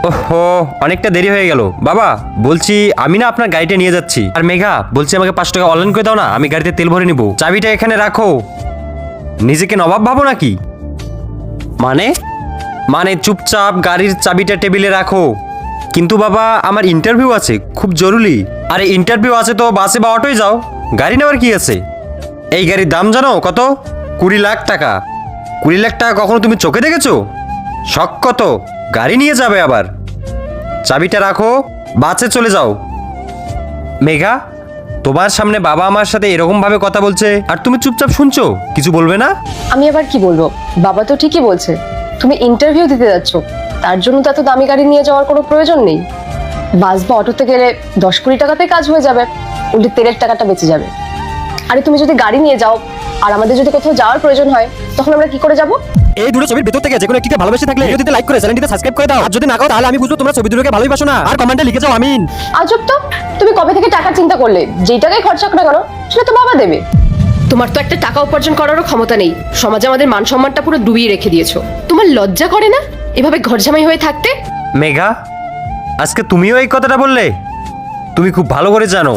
ওহো, অনেকটা দেরি হয়ে গেল। বাবা বলছি আমি না আপনার গাড়িটা নিয়ে যাচ্ছি। আর মেঘা বলছি আমাকে 5 টাকা অনলাইন করে দাও না, আমি গাড়িতে তেল ভরে নিব। চাবিটা এখানে রাখো। নিজেকে নবাব ভাবো নাকি? মানে মানে চুপচাপ গাড়ির চাবিটা টেবিলে রাখো। কিন্তু বাবা আমার ইন্টারভিউ আছে, খুব জরুরি। আরে ইন্টারভিউ আছে তো বাসে বা অটোয় যাও, গাড়ি নেওয়ার কি আছে? এই গাড়ির দাম জানো কত? 20 লাখ টাকা। 20 লাখ টাকা কখনো তুমি চোখে দেখেছো? শখ কত, গাড়ি নিয়ে যাবে আবার। চাবিটা রাখো, বাসে চলে যাও। মেঘা, তোমার সামনে বাবা আমার সাথে এরকম ভাবে কথা বলছে আর তুমি চুপচাপ শুনছো, কিছু বলবে না? আমি আবার কি বলবো? বাবা তো ঠিকই বলছে, তুমি ইন্টারভিউ দিতে যাচ্ছ, তার জন্য তো এত দামি গাড়ি নিয়ে যাওয়ার কোনো প্রয়োজন নেই। বাস বা অটোতে গেলে 10 কোটি টাকাতে কাজ হয়ে যাবে, উল্টে তেলের টাকাটা বেঁচে যাবে। আরে তুমি যদি গাড়ি নিয়ে যাও আর আমাদের যদি কোথাও যাওয়ার প্রয়োজন হয়, তখন আমরা কি করে যাব? এই দুটো ছবির ভিতর থেকে যে কোনো একটিতে ভালোবেসে থাকলে ভিডিওতে লাইক করে চ্যানেলটিতে সাবস্ক্রাইব করে দাও। আর যদি না করো তাহলে আমি বুঝবো তোমরা ছবি দুটোকে ভালোবাসো না। আর কমেন্টে লিখে যাও আমিন। আজব তো, তুমি কবে থেকে টাকার চিন্তা করলে? যেই টাকাই খরচা করে কেন, সেটা তো বাবা দেবে। তোমার তো একটা টাকা উপার্জন করারও ক্ষমতা নেই, সমাজে আমাদের মান সম্মানটা পুরো ডুবিয়ে রেখে দিয়েছো। তোমার লজ্জা করে না এভাবে ঘরজামাই হয়ে থাকতে? মেঘা, আজকে তুমিও এই কথাটা বললে? তুমি খুব ভালো করে জানো